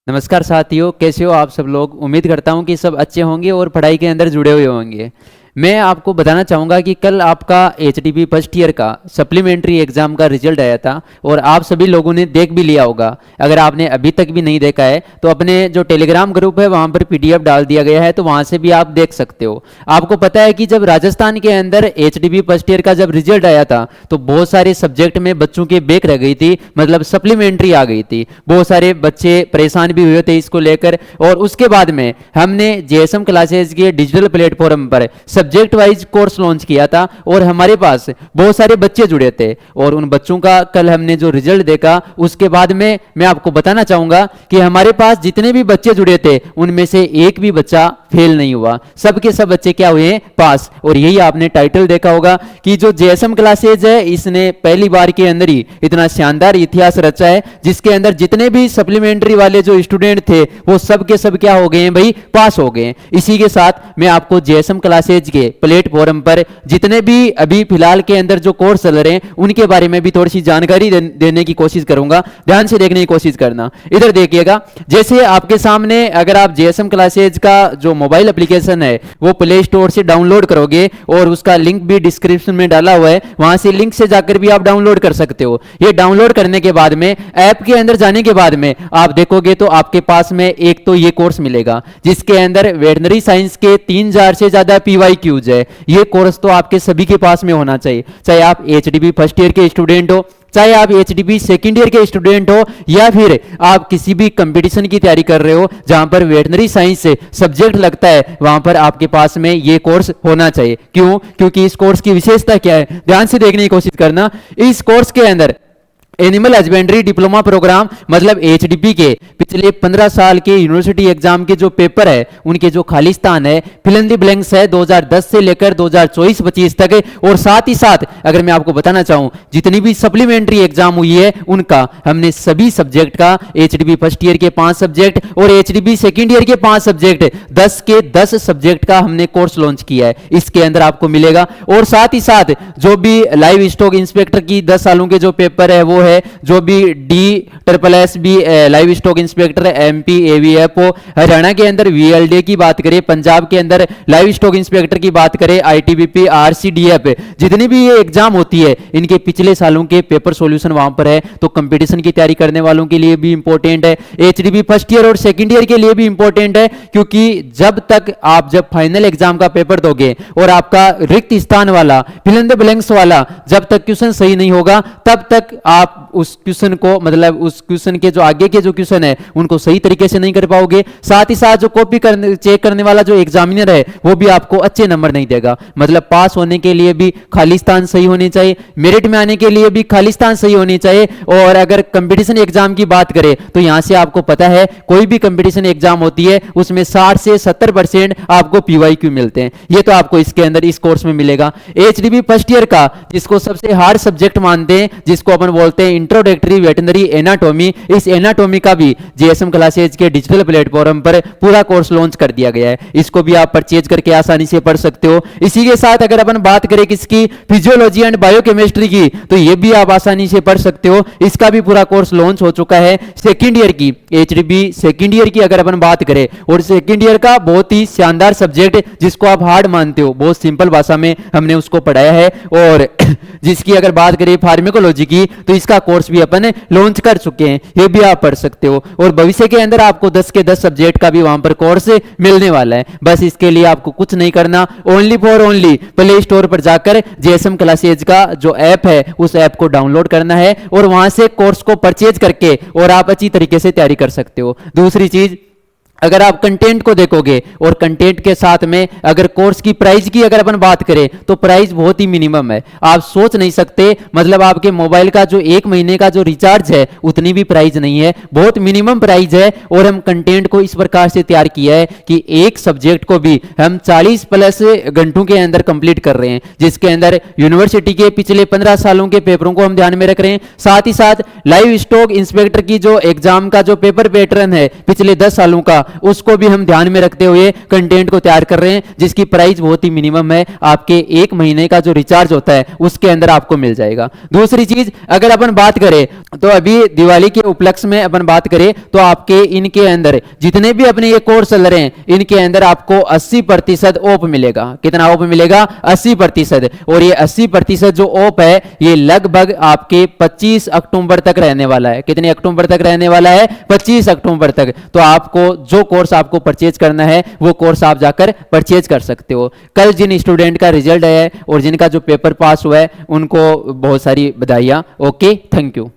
नमस्कार साथियों, कैसे हो आप सब लोग। उम्मीद करता हूँ कि सब अच्छे होंगे और पढ़ाई के अंदर जुड़े हुए होंगे। मैं आपको बताना चाहूँगा कि कल आपका एचडीपी फर्स्ट ईयर का सप्लीमेंट्री एग्जाम का रिजल्ट आया था और आप सभी लोगों ने देख भी लिया होगा। अगर आपने अभी तक भी नहीं देखा है तो अपने जो टेलीग्राम ग्रुप है वहाँ पर पीडीएफ डाल दिया गया है, तो वहाँ से भी आप देख सकते हो। आपको पता है कि जब राजस्थान के अंदर एचडीपी फर्स्ट ईयर का जब रिजल्ट आया था तो बहुत सारे सब्जेक्ट में बच्चों के बैक रह गई थी, मतलब सप्लीमेंट्री आ गई थी। बहुत सारे बच्चे परेशान भी हुए थे इसको लेकर, और उसके बाद में हमने जेएसएम क्लासेज के डिजिटल प्लेटफॉर्म पर सब्जेक्ट वाइज कोर्स लॉन्च किया था और हमारे पास बहुत सारे बच्चे जुड़े थे। और उन बच्चों का कल हमने जो रिजल्ट देखा उसके बाद में मैं आपको बताना चाहूंगा कि हमारे पास जितने भी बच्चे जुड़े थे उनमें से एक भी बच्चा फेल नहीं हुआ, सबके सब बच्चे क्या हुए हैं, पास। और यही आपने टाइटल देखा होगा कि जो जेएसएम क्लासेज है इसने पहली बार के अंदर ही इतना शानदार इतिहास रचा है, जिसके अंदर जितने भी सप्लीमेंट्री वाले जो स्टूडेंट थे वो सब के सब क्या हो गए हैं भाई, पास हो गए हैं। इसी के साथ मैं आपको जेएसएम क्लासेज के प्लेटफॉर्म पर जितने भी अभी फिलहाल के अंदर जो कोर्स चल रहे हैं उनके बारे में भी थोड़ी सी जानकारी देने की कोशिश करूंगा। ध्यान से देखने की कोशिश करना। इधर देखिएगा, जैसे आपके सामने अगर आप जेएसएम क्लासेज का जो मोबाइल एप्लीकेशन है वो प्ले स्टोर से डाउनलोड करोगे और उसका लिंक भी डिस्क्रिप्शन में डाला हुआ है, वहां से लिंक से जाकर भी आप डाउनलोड कर सकते हो। ये डाउनलोड करने के बाद में ऐप के अंदर जाने के बाद में आप देखोगे तो आपके पास में एक तो ये कोर्स मिलेगा जिसके अंदर वेटनरी साइंस के 3000 से ज्यादा पीवाईक्यूज है। ये कोर्स तो आपके सभी के पास में होना चाहिए, चाहे आप एचडीपी फर्स्ट ईयर के स्टूडेंट हो, चाहे आप एचडीपी सेकंड ईयर के स्टूडेंट हो, या फिर आप किसी भी कंपटीशन की तैयारी कर रहे हो जहां पर वेटनरी साइंस से सब्जेक्ट लगता है, वहां पर आपके पास में ये कोर्स होना चाहिए। क्यों? क्योंकि इस कोर्स की विशेषता क्या है, ध्यान से देखने की कोशिश करना। इस कोर्स के अंदर एनिमल हस्बेंड्री डिप्लोमा प्रोग्राम मतलब एचडीपी के पिछले 15 साल के यूनिवर्सिटी एग्जाम के जो पेपर है उनके जो खाली स्थान है, फिल इन द ब्लैंक्स है 2010 से लेकर 2024-25 तक। और साथ ही साथ अगर मैं आपको बताना चाहूं जितनी भी सप्लीमेंट्री एग्जाम हुई है उनका हमने सभी सब्जेक्ट का एचडीपी फर्स्ट ईयर के 5 सब्जेक्ट और एचडीपी सेकेंड ईयर के 5 सब्जेक्ट 10 के 10 सब्जेक्ट का हमने कोर्स लॉन्च किया है, इसके अंदर आपको मिलेगा। और साथ ही साथ जो भी लाइव स्टॉक इंस्पेक्टर की 10 सालों के जो पेपर है वो है, जो भी DSSB live stock inspector MP AVFO, Haryana के अंदर VLD की बात करें, पंजाब के अंदर लाइव स्टॉक इंस्पेक्टर की बात करें ITBP RCDF, जितनी भी ये एग्जाम होती है इनके पिछले सालों के पेपर सॉल्यूशन वहां पर है। तो कंपटीशन की तैयारी करने वालों के लिए भी इंपॉर्टेंट है, एचडीपी फर्स्ट ईयर और सेकंड ईयर के लिए भी इंपॉर्टेंट है, क्योंकि जब फाइनल एग्जाम का पेपर दोगे और आपका रिक्त स्थान वाला फिल इन द ब्लैंक्स वाला जब तक क्वेश्चन सही नहीं होगा तब तक आप उस क्वेश्चन को, मतलब उस क्वेश्चन के जो आगे के जो क्वेश्चन है उनको सही तरीके से नहीं कर पाओगे। साथ ही साथ जो कॉपी चेक करने वाला जो एग्जामिनर है वो भी आपको अच्छे नंबर नहीं देगा। मतलब पास होने के लिए भी खाली स्थान सही होनी चाहिए, मेरिट में आने के लिए भी खाली स्थान सही होनी चाहिए। और अगर कंपटीशन एग्जाम की बात करें तो यहां से आपको पता है कोई भी कंपटीशन एग्जाम होती है उसमें 60 से 70% आपको पीवाईक्यू मिलते हैं। ये तो आपको इसके अंदर इस कोर्स में मिलेगा। एचडीपी फर्स्ट ईयर का जिसको सबसे हार्ड सब्जेक्ट मानते हैं, जिसको अपन बोलते हैं इंट्रोडक्टरी वेटनरी एनाटॉमी, इस एनाटॉमी का भी जेएसएम क्लासेज के डिजिटल प्लेटफॉर्म पर पूरा कोर्स लॉन्च कर दिया गया है। इसको भी आप परचेज करके आसानी से पढ़ सकते हो। इसी के साथ अगर अपन बात करें किसकी, फिजियोलॉजी एंड बायोकेमिस्ट्री की, तो ये भी आप आसानी से पढ़ सकते हो। इसका भी पूरा कोर्स लॉन्च हो चुका है। सेकेंड ईयर की एचडीपी सेकेंड ईयर की अगर अपन बात करें, और सेकेंड ईयर का बहुत ही शानदार सब्जेक्ट जिसको आप हार्ड मानते हो, बहुत सिंपल भाषा में हमने उसको पढ़ाया है। और जिसकी अगर बात करें फार्मेकोलॉजी की, तो इसका कोर्स भी अपन लॉन्च कर चुके हैं, ये भी आप पढ़ सकते हो। और भविष्य के अंदर आपको 10 के 10 सब्जेक्ट का भी वहां पर कोर्स मिलने वाला है। बस इसके लिए आपको कुछ नहीं करना, only for only play store पर जाकर जेएसएम क्लासेज का जो ऐप है उस ऐप को डाउनलोड करना है और वहां से कोर्स को परचेज करके और आप अच्छी तरीके से तैयारी कर सकते हो। दूसरी चीज, अगर आप कंटेंट को देखोगे और कंटेंट के साथ में अगर कोर्स की प्राइस की अगर अपन बात करें तो प्राइस बहुत ही मिनिमम है, आप सोच नहीं सकते। मतलब आपके मोबाइल का जो 1 महीने का जो रिचार्ज है उतनी भी प्राइस नहीं है, बहुत मिनिमम प्राइस है। और हम कंटेंट को इस प्रकार से तैयार किया है कि एक सब्जेक्ट को भी हम 40 प्लस घंटों के अंदर कंप्लीट कर रहे हैं, जिसके अंदर यूनिवर्सिटी के पिछले 15 सालों के पेपरों को हम ध्यान में रख रहे हैं। साथ ही साथ लाइव स्टॉक इंस्पेक्टर की जो एग्जाम का जो पेपर पैटर्न है पिछले 10 सालों का उसको भी हम ध्यान में रखते हुए कंटेंट को तैयार कर रहे हैं, जिसकी प्राइस बहुत ही मिनिमम है, आपके 1 महीने का जो रिचार्ज होता है उसके अंदर आपको मिल जाएगा। दूसरी चीज अगर अपन बात करें तो अभी दिवाली के उपलक्ष्य में अपन बात करें तो आपके इनके अंदर जितने भी अपने ये कोर्स चल रहे हैं इनके अंदर आपको 80% ऑफ मिलेगा। कितना ऑफ मिलेगा? 80%। और ये 80% जो ऑफ है ये लगभग आपके 25 अक्टूबर तक रहने वाला है। कितने अक्टूबर तक रहने वाला है? 25 अक्टूबर तक। तो आपको जो कोर्स आपको परचेज करना है वो कोर्स आप जाकर परचेज कर सकते हो। कल जिन स्टूडेंट का रिजल्ट आया है और जिनका जो पेपर पास हुआ है उनको बहुत सारी बधाइयां। Okay, thank you.